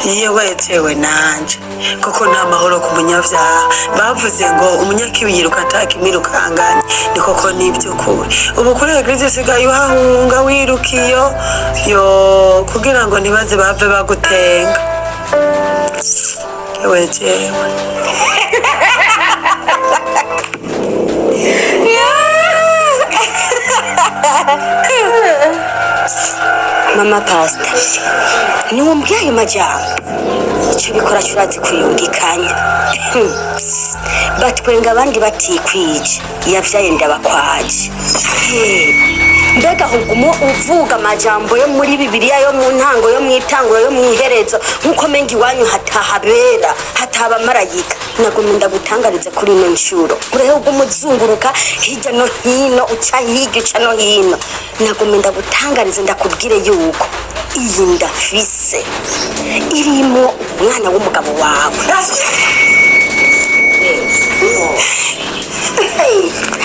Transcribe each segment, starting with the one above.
yewe jewe nanje koko nta mahoro ku munyavyaha bavuze ngo umunyakibi yiruka atakimwirukanganye ni koko nibyo kuri ubu kuri eglise sigaye uhahunga wirukiyo yo kugira ngo ntibaze bave bagutenga yewe jewe Mama Pastor, niwe mbwiye ayo majambo icyo bikora cyurazi kwiyungikanya batwenga abandi batikwije yavyaye ndabakwaje mbega hugumo uvuga amajambo yo muri Bibiliya yo mu ntango yo mu itanguro yo mu iherezo nkuko mengi wanyu hatahabera hataba marayika nagomba ndagutangarize kuri ino nshuro ureho ugumuzunguruka hirya no hino uca hirya uca no hino nagomba ndagutangarize ndakubwire yuko iyi ndafise irimo umwana w'umugabo wawe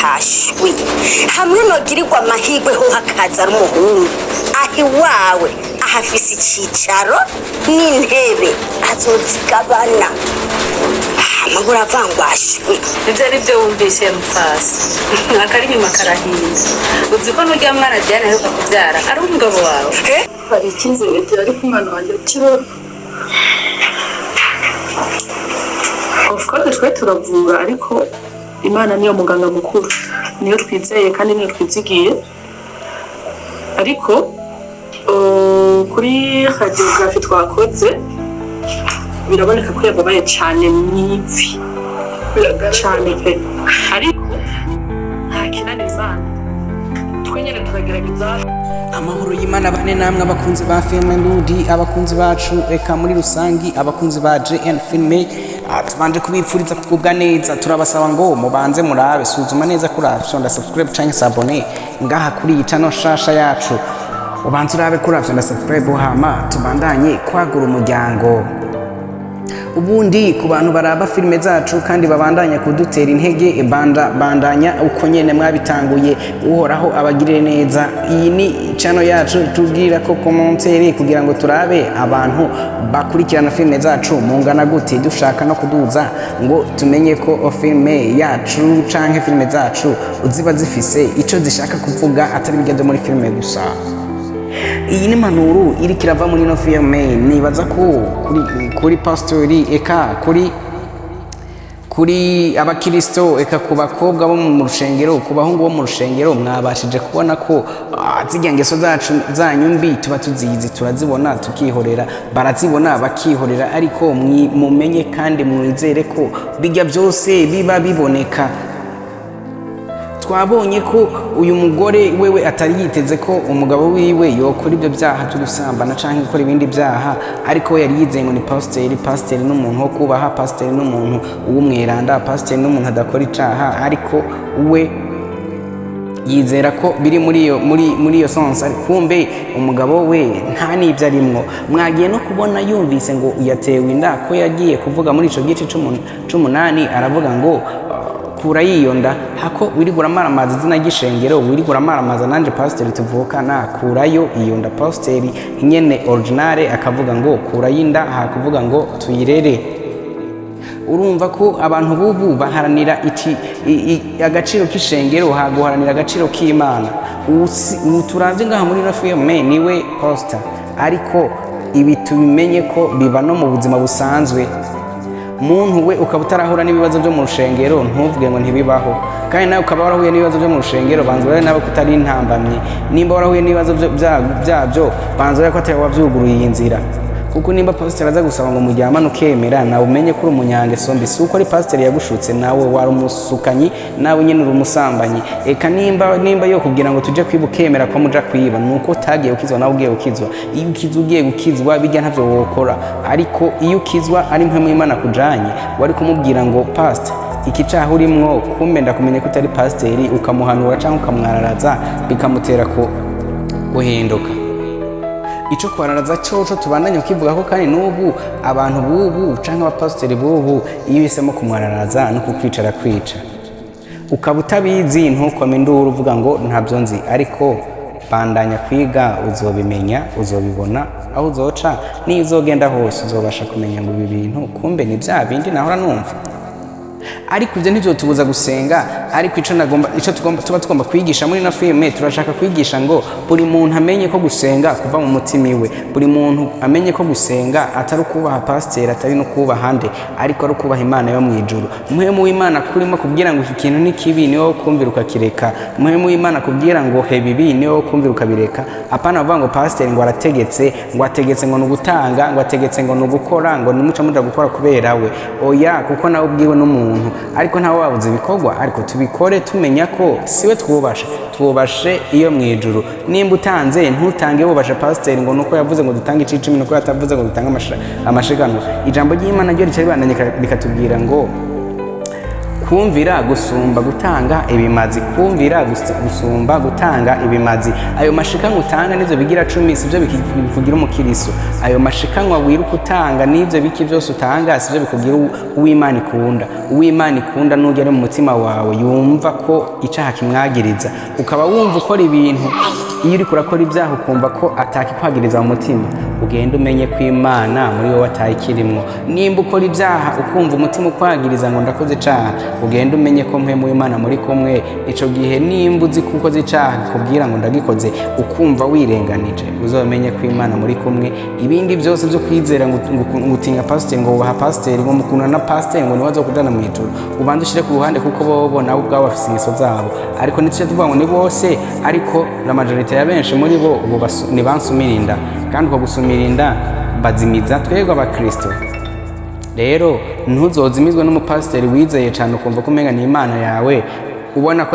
hashwi hamwe nogirirwa amahirwe ho hakaza ari umuhungu ahi wawe ahafise icicaro n'intebe azozigabana amaguru avangwashwe ibyo ari byo wumvise mupfasi akari nyuma karahinze uzi ko n'urya mwana Diane aheruka kubyara ari umugabo wawe hari icyizere ariko umwana wanjye kiroro of course twe turavura ariko Imana niyo muganga mukuru niyo twizeye kandi niyo twizigiye ariko kuri radiography twakoze biraboneka ko yababaye cyane mwivi cyane pe ariko nta kinani Imana twenyere turagerageza amahoro y'Imana bane namwe abakunzi ba filme ndudi abakunzi bacu eka muri rusangi abakunzi ba gnfilms tubanje kubipfuriza kugubwa neza turabasaba ngo mubanze murabe suzuma neza kuri afshonda subscribe canke s'abonner ngaha kuri itano shasha yacu ubanze urabe kuri afshonda subscribe hama tubandanye kwagura umuryango ubundi ku bantu baraba filme zacu kandi babandanya kudutera intege bandanya uko nyene mwabitanguye uhoraho abagirire neza iyi ni channel yacu tubwira ko commentaire kugira ngo turabe abantu bakurikirana filme zacu mungana gute dushaka no kuduza ngo tumenye ko filme yacu canke filme zacu uziba zifise ico zishaka kuvuga atari bigende muri filme gusa iyi ni manuru iri kirava muri no filme nibaza ko kuri pastori eka kuri abakristo eka ku bakobwa bo mu rushengero ku bahungu bo mu rushengero mwabashije kubona ko zijya ngeso zacu zanyumbi tuba tuzizi turazibona tukihorera barazibona bakihorera ariko mumenye kandi mwizere ko bijya byose biba biboneka twabonye ko uyu mugore wewe atari yiteze ko umugabo wiwe yokora ibyo byaha byo gusambana canke gukora ibindi byaha ariko yari yizeye ngo ni pasiteri n'umuntu wo kubaha pasiteri n'umuntu w'umweranda pasiteri n'umuntu adakora icaha ariko we yizera ko biri muri iyo sonsa kumbe umugabo we nta nibyo arimwo mwagiye no kubona yumvise ngo yatewe inda ko yagiye kuvuga muri ico gice c'umunani aravuga ngo kura yiyonda hako wirigura maramaza izina gishengero wirigura maramaza nanje pasiteri tuvukana kurayo iyonda pasiteri nyene originale akavuga ngo kura yinda hakuvuga ngo tuyirere urumva ko abantu bubu baharanira agaciro k'ishengero haguharanira agaciro k'Imana turavye ngaha muri no filme niwe pastor ariko ibi tubimenye ko biba no mu buzima busanzwe muntu we ukaba utarahura n'ibibazo byo mu rushengero ntuvuge ngo ntibibaho kandi nawe ukaba warahuye n'ibibazo byo mu rushengero banzura nawe kutari intambamye nimba warahuye n'ibibazo byabyo banzura ko atari wavyuguruye iyi nzira kuko nimba pastor aza gusaba ngo mujyamane ukemera nawe umenye ko uri umunyangeso mbi si uko ari pastor yagushutse nawe wari umusukanyi nawe nyine uri umusambanyi eka nimba yo kugira ngo tuje kwibukemera ko muja kwiba nuko utagiye ukizwa nawe ugiye ukizwa iyo ukizwa ugiye gukizwa bijya ntavyo wokora ariko iyo ukizwa ari mpwe mu Imana kujanye wari kumubwira ngo pastor iki cyaha urimwo kumbe ndakumenye ko utari pasiteri ukamuhanura cyangwa ukamwararaza bikamutera ko guhinduka ico kwararaza cyoco tubandanye ukivuga ko kandi n'ubu abantu bubu cyangwa abapasiteri bubu iyo bisemo kumwararaza no kukwicara kwica ukaba utabizi ntukome induru uvuga ngo ntabyo nzi ariko bandanya kwiga uzobimenya uzobibona aho uzoca niyo uzogenda hose uzobasha kumenya ngo ibi bintu kumbe ni bya bindi nahora numva. Ariko ibyo ntizotubuza gusenga, ariko tuba tugomba kwigisha muri ino filime. Turashaka kwigisha ngo buri muntu amenye ko gusenga kuva mu mutima iwe, buri muntu amenye ko gusenga atari ukubaha pasiteri, atari no kubaha nde, ariko ari ukubaha Imana yo mu ijuru. Umuhemu w'Imana kurimo kubwira ngo iki kintu ni kibi niwo wo kumvira ukakireka, umuhemu w'Imana kubwira ngo he bibi niwo wo kumvira ukabireka. Apana avuga ngo pasiteri ngo arategetse, ngo ategetse ngo nugutanga, ngo ategetse ngo nugukora, ngo nimuca muja gukora kubera we. Oya, kuko nawe ubwiwe n'umuntu, ariko ntawe wabuze ibikorwa, ariko tubikore tumenya ko siwe twubashe iyo mu ijuru. Nimba utanze ntutange wubashe pasiteri ngo nuko yavuze ngo dutange icicumi, nuko yatavuze ngo dutange amashiganwa. Ijambo ry'Imana ryo rica ribandanya rikatubwira ngo kumvira gusumba gutanga ibimazi, kumvira gusumba gutanga ibimazi. Ayo mashikanwa utanga nivyo bigira 10, sivyo bikugira umukiriso. Ayo mashikanwa wiruka utanga nivyo biki byose utanga, sivyo bikugira uw'Imana ikunda. Uw'Imana ikunda nugere mu mutima wawe yumva ko icaha kimwagiriza, ukaba wumva ukora ibintu. Iyo uri kurakora ibyaha ukumva ko atakikwagiriza mu mutima, ugenda umenye ko Imana muri wowe atayikirimwo. Nimba ukora ibyaha ukumva umutima ukwagiriza ngo ndakoze icaha, ugenda umenye ko mpemu w'Imana muri kumwe. Ico gihe nimba uzi kuko icaha kubwira ngo ndagikoze ukumva wirenganije, uzomenye ko Imana muri kumwe. Ibindi byose byo kwizera ngo utinya pasiteri, ngo ubaha pasiteri, ngo mukundana na pasiteri ngo niwe azokujana mu ijuru, ubanze ushire ku ruhande kuko bo nabo ubwabo bafise ingeso zabo. Ariko nicyo tuvuga ngo ni bose, ariko la majorite ya benshi muri bo ni bansumirinda, kandi uko gusumirinda bazimiza twebwe abakristo. Rero ntuzozimizwe n'umupasiteri wizeye cyane ukumva ko umenga ni Imana yawe, ubona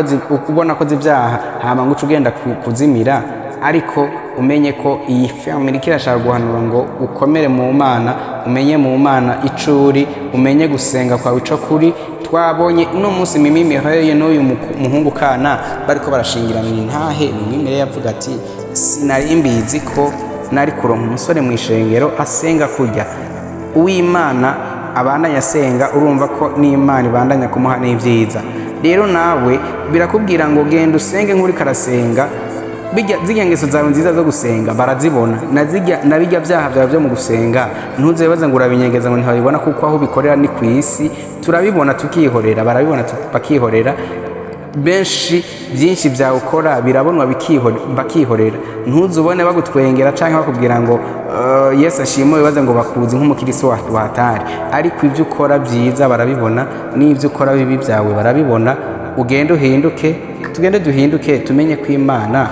ko zibyaha hama ngo ugenda kuzimira. Ariko umenye ko iyi filime iriko irashaka guhanura ngo ukomere mu Mana, umenye mu Mana icuri, umenye gusenga kwawe ico kuri. Twabonye uno munsi mimimireille n'uyu muhungu Kana bariko barashingira mu intahe. Mimimireille yavuga ati sinari mbizi ko nari kuronka umusore mu ishengero asenga kurya. Uw'Imana abandanya asenga, urumva ko n'Imana ibandanya kumuha n'ivyiza. Rero nawe birakubwira ngo genda usenge nk'uri karasenga. Zirya ngeso zawe nziza zo gusenga barazibona, na bijya byaha byawe byo mu gusenga ntuzebaza ngo urabinyegeza ngo ntibabibona, kuko aho bikorera ni ku isi. Turabibona tukihorera, barabibona bakihorera. Benshi byinshi byawe ukora birabonwa bakihorera. Ntuzubone bagutwengera cyangwa bakubwira ngo Yesu ashimwe, bibaze ngo bakuzi nk'umukiristo wa hatari. Ariko ibyo ukora byiza barabibona, n'ibyo ukora bibi byawe barabibona. Ugende uhinduke, tugende duhinduke, tumenye ko Imana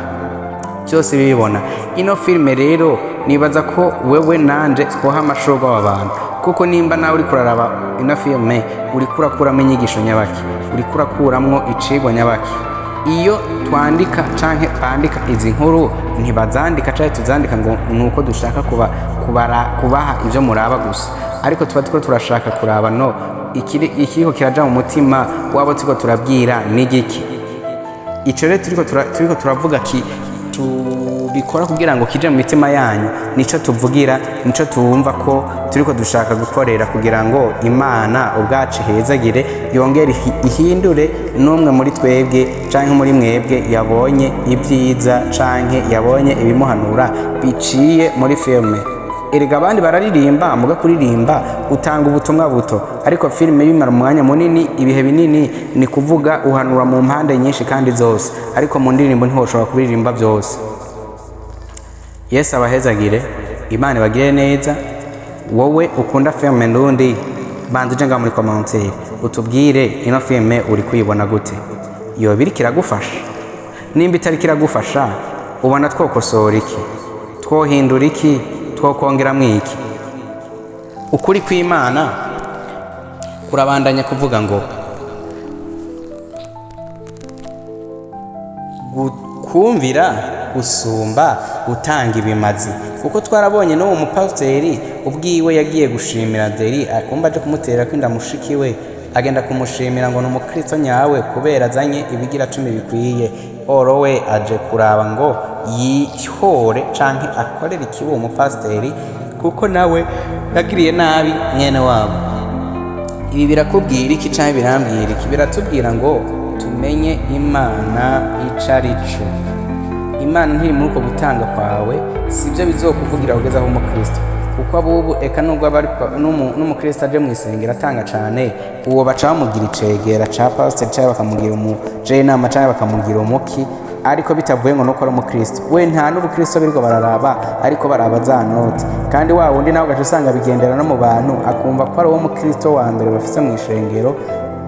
byose bibibona. Ino filime rero nibaza ko wewe nanje twoha amashoga w'abantu, kuko nimba nawe uri kuraraba ino filime uri kurakuramo inyigisho nyabaki, uri kurakuramwo icigwa nyabaki. Iyo twandika canke bandika izi nkuru ntibazandika canke tuzandika ngo nuko dushaka kubaha ivyo muraba gusa, ariko tuba turashaka kuraba no ikiriko kiraja mu mutima wabo turiko turabwira n'igiki. Ico rero turiko turavuga tubikora kugira ngo kije mu mitima yanyu, nico tuvugira, nico tuwumva ko turiko dushaka gukorera, kugira ngo Imana ubwacu hezagire, yongere ihindure n'umwe muri twebwe canke muri mwebwe yabonye ibyiza canke yabonye ibimuhanura biciye muri filime. Erega abandi bararirimba, muga kuririmba utanga ubutumwa buto, ariko filime bimara umwanya munini, ibihe binini. Ni kuvuga uhanura mu mpande nyinshi kandi zose, ariko mu ndirimbo ntihoshobora kubiririmba byose. Yesu abahezagire, Imana ibagire neza. Wowe ukunda filime ndundi, banza uje ngaha muri commentaire utubwire ino filime uri kuyibona gute, yoba iriko iragufasha. Nimba itari kiragufasha, ubona twokosora iki, twohindura iki, twokongera mwiki. Ukuri kw'Imana kurabandanya kuvuga ngo kumvira gusumba gutanga ibimazi, kuko twarabonye no mu pasiteri ubwiwe yagiye gushimira Deri, akumva aje kumutera kwinda mushikiwe, agenda kumushimira ngo n'umukristo nyawe kubera azanye ibigira 10 bikwiye. Orowe aje kuraba ngo yihore canke akorera ikibu umupasiteri, kuko nawe yagiriye nabi mwene wabo. Ibi birakubwira iki canke birambwira iki? Biratubwira ngo tumenye Imana icarico. imana ntiri muri uko gutanga kwawe sibyo bizokuvugira kugeza aho umukristo kuko abubu eka nubwo aba n'umukristo aje mu isengero atanga cyane uwo baca bamugira icegera ca pasiteri cyangwa bakamugira umujenama cyangwa bakamugira umuki ariko bitavuye ngo nuko ari umukristo we nta n'ubukristo biriko bararaba ariko baraba za noti kandi wa wundi nawe ugaca usanga bigendera no mu bantu akumva ko ari uwo mukristo wa mbere bafise mu ishengero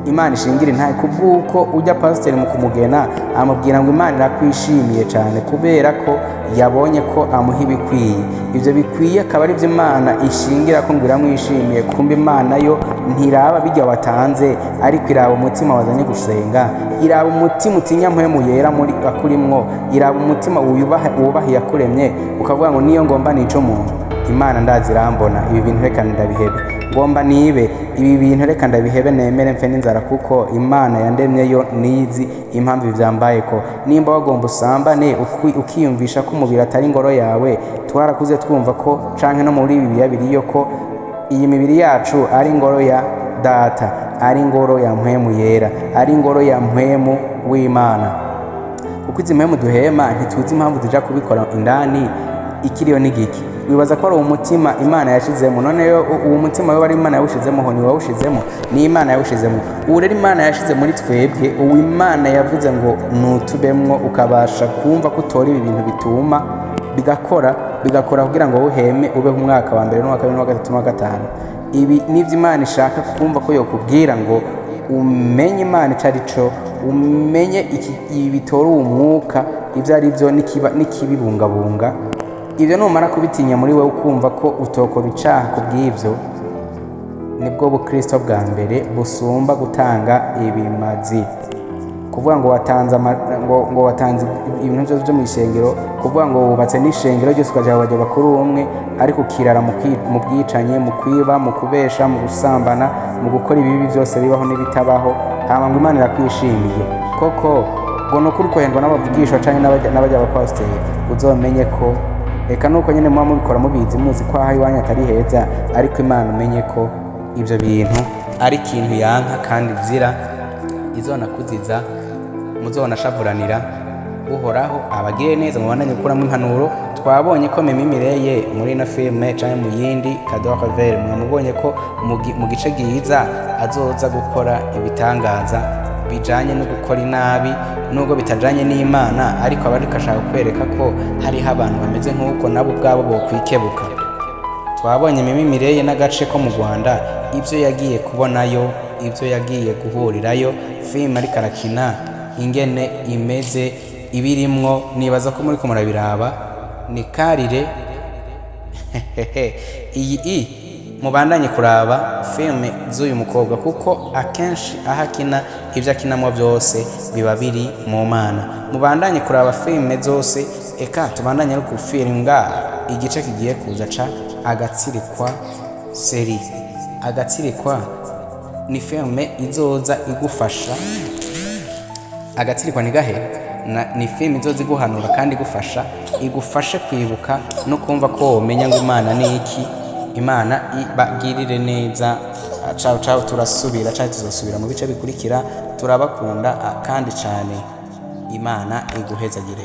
imana ishingira intahe kubw'uko ujya pasiteri mu kumugena amubwira ngo imana irakwishimiye cyane kubera ko yabonye ko amuha ibikwiye ibyo bikwiye akaba ari byo imana ishingira ko ngo iramwishimiye kumva imana yo ntiraba bijya watanze ariko iraba umutima wazanye gusenga iraba umutima utinya mpwemu yera muri akurimwo iraba umutima wubaha yakuremye ukavuga ngo niyo ngomba nico muntu imana ndazi irambona ibi bintu reka ndabihebe ngomba nibe ibi bintu reka ndabihebe nemere mfe n'inzara kuko imana yandemye yo nizi impamvu ivyambaye ko nimba wagomba usambane ukiyumvisha ko umubiri atari ingoro yawe twarakuze twumva ko canke no muri bibiliya biriyo ko iyi mibiri yacu ari ingoro ya data ari ingoro ya mpwemu yera ari ingoro ya mpwemu w'imana kuko izi mpwemu duhema ntituzi impamvu zija kubikora indani ikiriyo n'igiki wibaza ko ari umutima imana yashizemo none uwo mutima we ari imana yawushizemo ho ni wawushizemo ni imana yawushizemo uwo rero imana yashize muri twebwe uwo imana yavuze ngo nutubemwo ukabasha kumva ko utora ibi bintu bituma bigakora kugira ngo uheme ubeho umwaka wa mbere n'uwa kabiri n'uwa gatatu n'uwa gatanu ibi nivyo imana ishaka kumva ko yokubwira ngo umenye imana icari co umenye ibitora uwo mwuka ivyo ari vyo n'ikibibungabunga ibyo numara kubitinya muri we ukumva ko utokora icaha kubw'ibyo nibwo bukristo bwa mbere busumba gutanga ibimazi kuvuga ngo watanze ibintu byose byo mu ishengero kuvuga ngo wubatse n'ishengero ryose ukaja abajya bakuru umwe ariko ukirara mu bwicanye mu kwiba mu kubesha mu gusambana mu gukora ibibi byose bibaho n'ibitabaho hama ngo imana irakwishimiye koko ngo nukuri kohendwa n'abavugishwa canke n'abajya abapasiteri uzomenye ko reka nuko nyene muba mubikora mubizi muzi ko aho iwanyu atari heza ariko imana umenye ko ibyo bintu ari ikintu yanka kandi zira izonakuziza muzonashavuranira uhoraho abagire neza mubandanye gukuramo impanuro twabonye ko mimimireille muri ino filme canke mu yindi Cadeau ravelle mwamubonye ko mu gice giza azoza gukora ibitangaza bijanye no gukora inabi nubwo bitajanye n'imana ariko abariko ashaka kwereka ko hariho abantu bameze nk'uko nabo ubwabo bokwikebuka twabonye mimimireille n'agace ko mu Rwanda ibyo yagiye kubonayo ibyo yagiye guhurirayo filime ariko arakina ingene imeze ibirimwo nibaza ko muri ko murabiraba ni karire iyi mubandanye kuraba filme z'uyu mukobwa kuko akenshi aho akina ibyo akinamo byose biba biri mu mana mubandanye kuraba filme zose eka tubandanye no kufiringa igice kigiye kuza ca agatsirikwa seri agatsirikwa ni filme izoza igufasha agatsirikwa ni gahe ni filme izoza iguhanura kandi igufashe kwibuka no kumva ko womenya ngo imana ni iki imana ibagirire neza ciao turasubira cyane tuzasubira mu bice bikurikira turabakunda kandi cyane imana iguhezagire